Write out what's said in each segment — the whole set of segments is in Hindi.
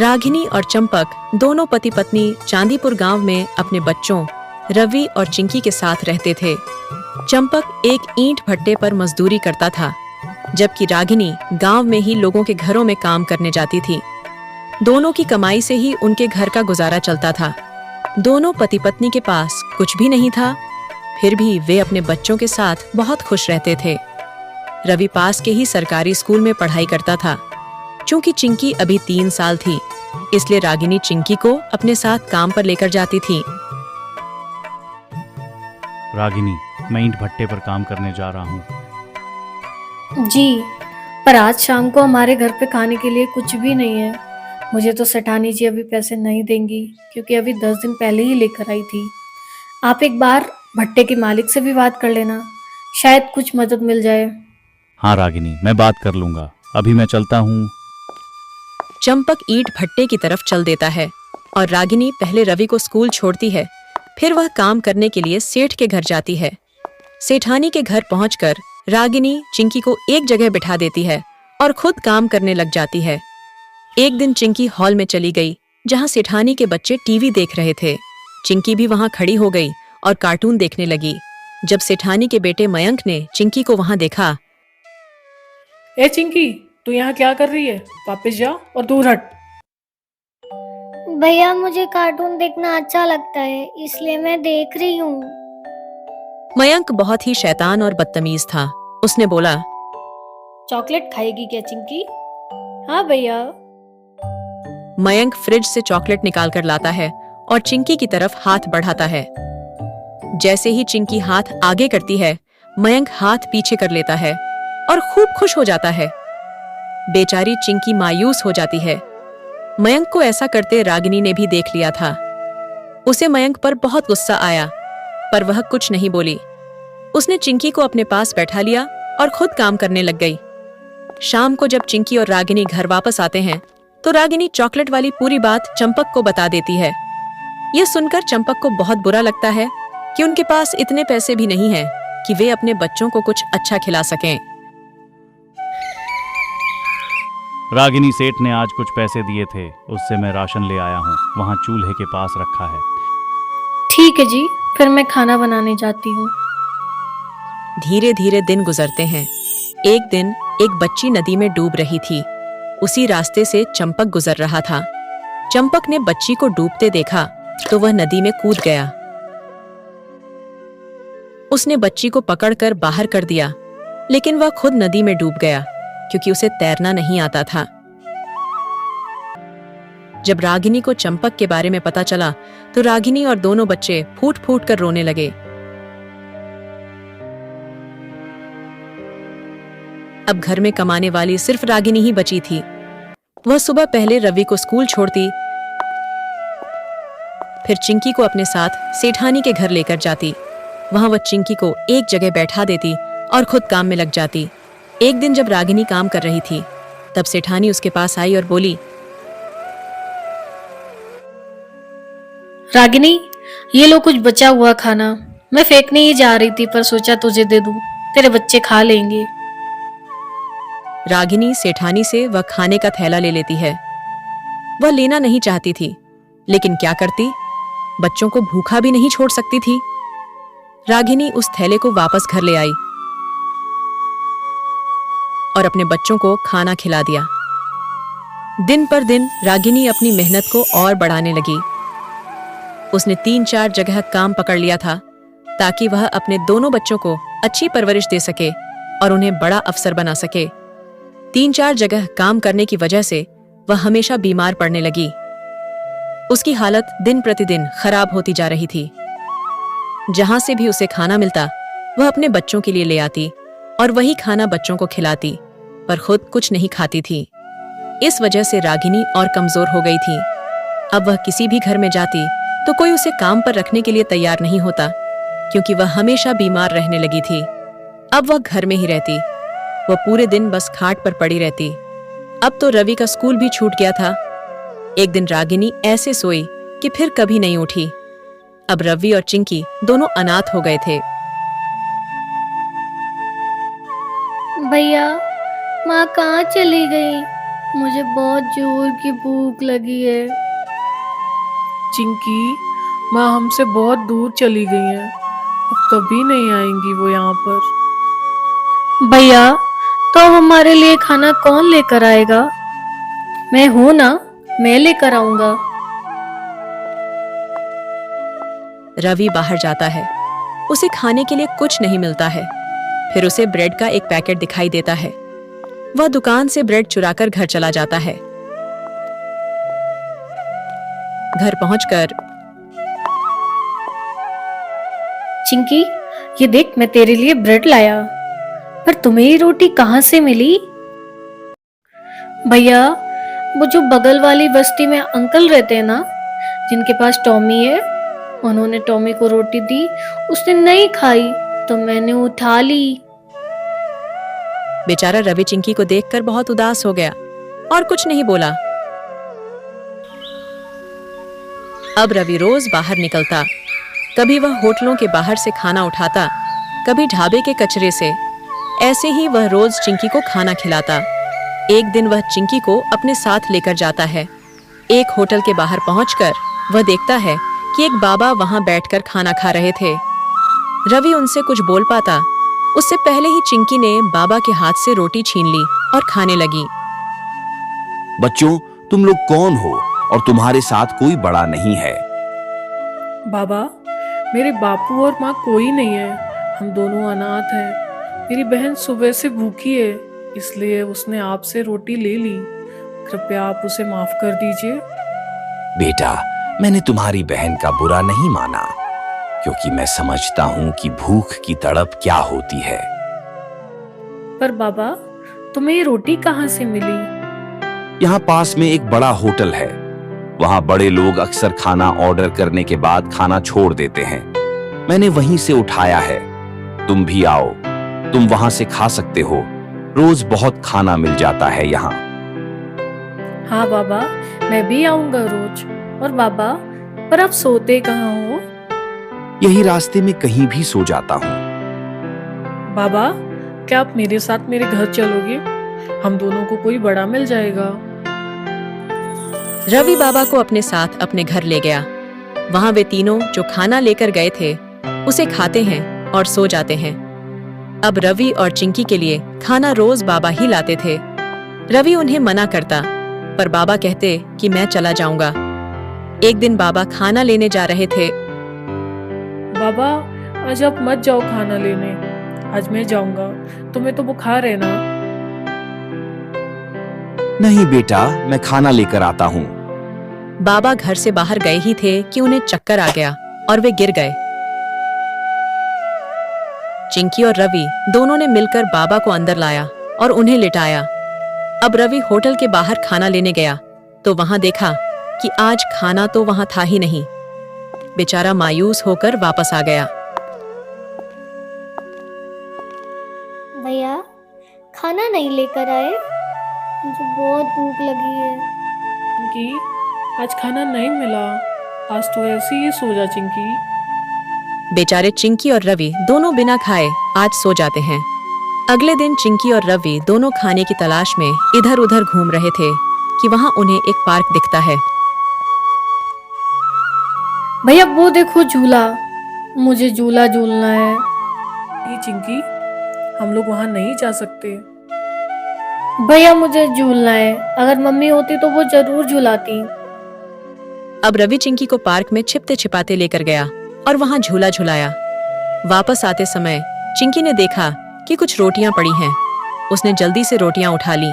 रागिनी और चंपक दोनों पति पत्नी चांदीपुर गांव में अपने बच्चों रवि और चिंकी के साथ रहते थे। चंपक एक ईंट भट्टे पर मजदूरी करता था, जबकि रागिनी गांव में ही लोगों के घरों में काम करने जाती थी। दोनों की कमाई से ही उनके घर का गुजारा चलता था। दोनों पति पत्नी के पास कुछ भी नहीं था, फिर भी वे अपने बच्चों के साथ बहुत खुश रहते थे। रवि पास के ही सरकारी स्कूल में पढ़ाई करता था। चूंकि चिंकी अभी 3 साल थी, इसलिए रागिनी चिंकी को अपने साथ काम पर लेकर जाती थी। रागिनी, मैं ईंट भट्टे पर काम करने जा रहा हूँ। जी, पर आज शाम को हमारे घर पे खाने के लिए कुछ भी नहीं है। मुझे तो सेठानी जी अभी पैसे नहीं देंगी, क्योंकि अभी 10 दिन पहले ही लेकर आई थी। आप एक बार भट्टे के मालिक से भी बात कर लेना, शायद कुछ मदद मिल जाए। हाँ रागिनी, मैं बात कर लूंगा। अभी मैं चलता हूँ। चंपक ईंट भट्टे की तरफ चल देता है और रागिनी पहले रवि को स्कूल छोड़ती है। फिर वह काम करने के लिए सेठ के घर जाती है। सेठानी के घर पहुंचकर रागिनी चिंकी को एक जगह बिठा देती है और खुद काम करने लग जाती है। एक दिन चिंकी हॉल में चली गई, जहां सेठानी के बच्चे टीवी देख रहे थे। चिंकी भी वहां खड़ी हो गई और कार्टून देखने लगी। जब सेठानी के बेटे मयंक ने चिंकी को वहां देखा। ए चिंकी, तू यहाँ क्या कर रही है? वापस जा और दूर हट। भैया, मुझे कार्टून देखना अच्छा लगता है, इसलिए मैं देख रही हूँ। मयंक बहुत ही शैतान और बदतमीज था। उसने बोला, चॉकलेट खाएगी क्या चिंकी? हाँ भैया। मयंक फ्रिज से चॉकलेट निकाल कर लाता है और चिंकी की तरफ हाथ बढ़ाता है। जैसे ही चिंकी हाथ आगे करती है, मयंक हाथ पीछे कर लेता है और खूब खुश हो जाता है। बेचारी चिंकी मायूस हो जाती है। मयंक को ऐसा करते रागिनी ने भी देख लिया था। उसे मयंक पर बहुत गुस्सा आया, पर वह कुछ नहीं बोली। उसने चिंकी को अपने पास बैठा लिया और खुद काम करने लग गई। शाम को जब चिंकी और रागिनी घर वापस आते हैं, तो रागिनी चॉकलेट वाली पूरी बात चंपक को बता देती है। यह सुनकर चंपक को बहुत बुरा लगता है कि उनके पास इतने पैसे भी नहीं हैं कि वे अपने बच्चों को कुछ अच्छा खिला सकें। रागिनी, सेठ ने आज कुछ पैसे दिए थे, उससे मैं राशन ले आया हूँ। वहाँ चूल्हे के पास रखा है। ठीक है जी, फिर मैं खाना बनाने जाती हूँ। धीरे धीरे दिन गुजरते हैं। एक दिन एक बच्ची नदी में डूब रही थी। उसी रास्ते से चंपक गुजर रहा था। चंपक ने बच्ची को डूबते देखा तो वह नदी में कूद गया। उसने बच्ची को पकड़कर बाहर कर दिया, लेकिन वह खुद नदी में डूब गया, क्योंकि उसे तैरना नहीं आता था। जब रागिनी को चंपक के बारे में पता चला, तो रागिनी और दोनों बच्चे फूट फूट कर रोने लगे। अब घर में कमाने वाली सिर्फ रागिनी ही बची थी। वह सुबह पहले रवि को स्कूल छोड़ती, फिर चिंकी को अपने साथ सेठानी के घर लेकर जाती। वहां वह चिंकी को एक जगह बैठा देती और खुद काम में लग जाती। एक दिन जब रागिनी काम कर रही थी, तब सेठानी उसके पास आई और बोली, रागिनी, ये लो कुछ बचा हुआ खाना। मैं फेंकने ही जा रही थी, पर सोचा तुझे दे दूं, तेरे बच्चे खा लेंगे। रागिनी सेठानी से वह खाने का थैला ले लेती है। वह लेना नहीं चाहती थी, लेकिन क्या करती, बच्चों को भूखा भी नहीं छोड़ सकती थी। रागिनी उस थैले को वापस घर ले आई और अपने बच्चों को खाना खिला दिया। दिन पर दिन रागिनी अपनी मेहनत को और बढ़ाने लगी। उसने 3-4 जगह काम पकड़ लिया था, ताकि वह अपने दोनों बच्चों को अच्छी परवरिश दे सके और उन्हें बड़ा अफसर बना सके। 3-4 जगह काम करने की वजह से वह हमेशा बीमार पड़ने लगी। उसकी हालत दिन प्रतिदिन खराब होती जा रही थी। जहां से भी उसे खाना मिलता, वह अपने बच्चों के लिए ले आती और वही खाना बच्चों को खिलाती, पर खुद कुछ नहीं खाती थी। इस वजह से रागिनी और कमजोर हो गई थी। अब वह किसी भी घर में जाती तो कोई उसे काम पर रखने के लिए तैयार नहीं होता, क्योंकि वह हमेशा बीमार रहने लगी थी। अब वह घर में ही रहती। वह पूरे दिन बस खाट पर पड़ी रहती। अब तो रवि का स्कूल भी छूट गया था। एक दिन रागिनी ऐसे सोई कि फिर कभी नहीं उठी। अब रवि और चिंकी दोनों अनाथ हो गए थे। भैया, माँ कहाँ चली गई? मुझे बहुत जोर की भूख लगी है। चिंकी, माँ हमसे बहुत दूर चली गई हैं। अब कभी नहीं आएंगी वो यहाँ पर। भैया, तो अब हमारे लिए खाना कौन लेकर आएगा? मैं हूं ना, मैं लेकर आऊंगा। रवि बाहर जाता है। उसे खाने के लिए कुछ नहीं मिलता है। फिर उसे ब्रेड का एक पैकेट दिखाई देता है। वह दुकान से ब्रेड चुराकर घर चला जाता है। घर पहुंचकर चिंकी, ये देख, मैं तेरे लिए ब्रेड लाया। पर तुम्हें ये रोटी कहाँ से मिली? भैया, वो जो बगल वाली बस्ती में अंकल रहते हैं ना, जिनके पास टॉमी है, उन्होंने टॉमी को रोटी दी। उसने नहीं खाई तो मैंने उठा ली। बेचारा रवि चिंकी को देखकर बहुत उदास हो गया और कुछ नहीं बोला। अब रवि रोज बाहर निकलता। कभी वह होटलों के बाहर से खाना उठाता, कभी ढाबे के कचरे से। ऐसे ही वह रोज चिंकी को खाना खिलाता। एक दिन वह चिंकी को अपने साथ लेकर जाता है। एक होटल के बाहर पहुंचकर वह देखता है कि एक बाबा वहां बैठकर खाना खा रहे थे। रवि उनसे कुछ बोल पाता उससे पहले ही चिंकी ने बाबा के हाथ से रोटी छीन ली और खाने लगी। बच्चों, तुम लोग कौन हो और तुम्हारे साथ कोई बड़ा नहीं है? बाबा, मेरे बापू और माँ कोई नहीं है। हम दोनों अनाथ हैं। मेरी बहन सुबह से भूखी है, इसलिए उसने आपसे रोटी ले ली। कृपया आप उसे माफ कर दीजिए। बेटा, मैंने तुम्हारी बहन का बुरा नहीं माना, क्योंकि मैं समझता हूँ कि भूख की तड़प क्या होती है। पर बाबा, तुम्हें ये रोटी कहाँ से मिली? यहाँ पास में एक बड़ा होटल है। वहाँ बड़े लोग अक्सर खाना ऑर्डर करने के बाद खाना छोड़ देते हैं। मैंने वहीं से उठाया है। तुम भी आओ, तुम वहां से खा सकते हो। रोज बहुत खाना मिल जाता है यहाँ। हाँ बाबा, मैं भी आऊंगा रोज। और बाबा, पर आप सोते कहाँ हो? यही रास्ते में कहीं भी सो जाता हूँ। बाबा, क्या आप मेरे साथ मेरे घर चलोगे? हम दोनों को कोई बड़ा मिल जाएगा। रवि बाबा को अपने साथ अपने घर ले गया। वहां वे तीनों जो खाना लेकर गए थे उसे खाते हैं और सो जाते हैं। अब रवि और चिंकी के लिए खाना रोज बाबा ही लाते थे। रवि उन्हें मना करता, पर बाबा कहते कि मैं चला जाऊंगा। एक दिन बाबा खाना लेने जा रहे थे। बाबा, आज आप मत जाओ खाना लेने। आज मैं जाऊंगा। तुम्हें तो बुखार है ना? नहीं बेटा, मैं खाना लेकर आता हूँ। बाबा घर से बाहर गए ही थे कि उन्हें चक्कर आ गया और वे गिर गए। चिंकी और रवि दोनों ने मिलकर बाबा को अंदर लाया और उन्हें लिटाया। अब रवि होटल के बाहर खाना लेने गया तो वहां देखा कि आज खाना तो वहां था ही नहीं। बेचारा मायूस होकर वापस आ गया। भैया, खाना नहीं लेकर आए? मुझे बहुत भूख लगी है। चिंकी, आज खाना नहीं मिला। आज तो ऐसे ही सो जा चिंकी। बेचारे चिंकी और रवि दोनों बिना खाए आज सो जाते हैं। अगले दिन चिंकी और रवि दोनों खाने की तलाश में इधर उधर घूम रहे थे कि वहां उन्हें एक पार्क दिखता है। भैया, वो देखो झूला। मुझे झूला झूलना है। ये चिंकी, हम लोग वहां नहीं जा सकते। भैया, मुझे झूलना है। अगर मम्मी होती तो वो जरूर झुलाती। अब रवि चिंकी को पार्क में छिपते छिपाते लेकर गया और वहां झूला झुलाया। वापस आते समय चिंकी ने देखा कि कुछ रोटियां पड़ी हैं। उसने जल्दी से रोटियां उठा ली।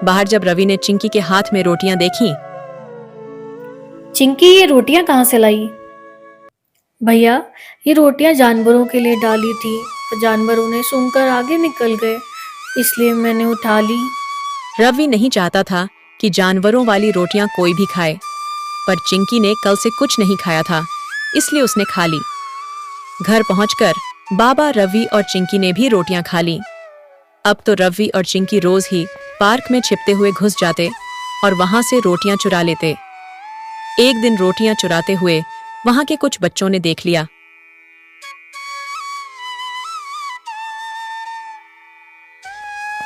बाहर जब रवि ने चिंकी के हाथ में रोटियां देखी, चिंकी, ये रोटियां कहाँ से लाई? भैया, ये रोटियां जानवरों के लिए डाली थी, तो जानवर उन्हें सूंघकर आगे निकल गए, इसलिए मैंने उठा ली। रवि नहीं चाहता था कि जानवरों वाली रोटियां कोई भी खाए, पर चिंकी ने कल से कुछ नहीं खाया था, इसलिए उसने खा ली। घर पहुंचकर बाबा, रवि और चिंकी ने भी रोटियां खा ली। अब तो रवि और चिंकी रोज ही पार्क में छिपते हुए घुस जाते और वहां से रोटियां चुरा लेते। एक दिन रोटियां चुराते हुए वहां के कुछ बच्चों ने देख लिया।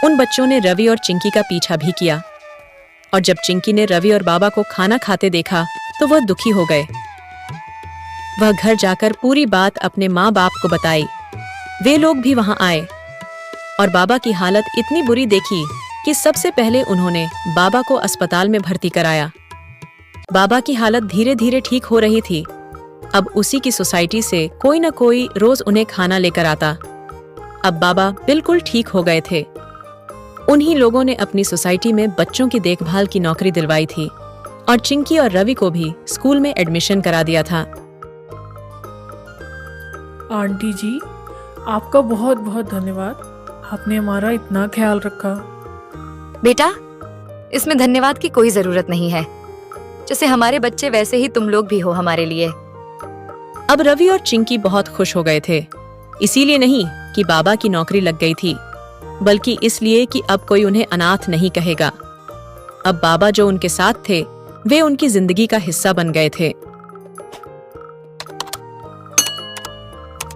उन बच्चों ने रवि और चिंकी का पीछा भी किया। और जब चिंकी ने रवि और बाबा को खाना खाते देखा तो वह दुखी हो गए। वह घर जाकर पूरी बात अपने माँ बाप को बताई। वे लोग भी वहां आए और बाबा की हालत इतनी बुरी देखी कि सबसे पहले उन्होंने बाबा को अस्पताल में भर्ती कराया। बाबा की हालत धीरे धीरे ठीक हो रही थी। अब उसी की सोसाइटी से कोई न कोई रोज उन्हें खाना लेकर आता। अब बाबा बिल्कुल ठीक हो गए थे। उन्हीं लोगों ने अपनी सोसाइटी में बच्चों की देखभाल की नौकरी दिलवाई थी और चिंकी और रवि को भी स्कूल में एडमिशन करा दिया था। आंटी जी, आपका बहुत बहुत धन्यवाद। आपने हमारा इतना ख्याल रखा। बेटा, इसमें धन्यवाद की कोई जरूरत नहीं है। जैसे हमारे बच्चे वैसे ही तुम लोग भी हो हमारे लिए। अब रवि और चिंकी बहुत खुश हो गए थे। इसीलिए नहीं कि बाबा की नौकरी लग गई थी, बल्कि इसलिए कि अब कोई उन्हें अनाथ नहीं कहेगा। अब बाबा जो उनके साथ थे वे उनकी जिंदगी का हिस्सा बन गए थे।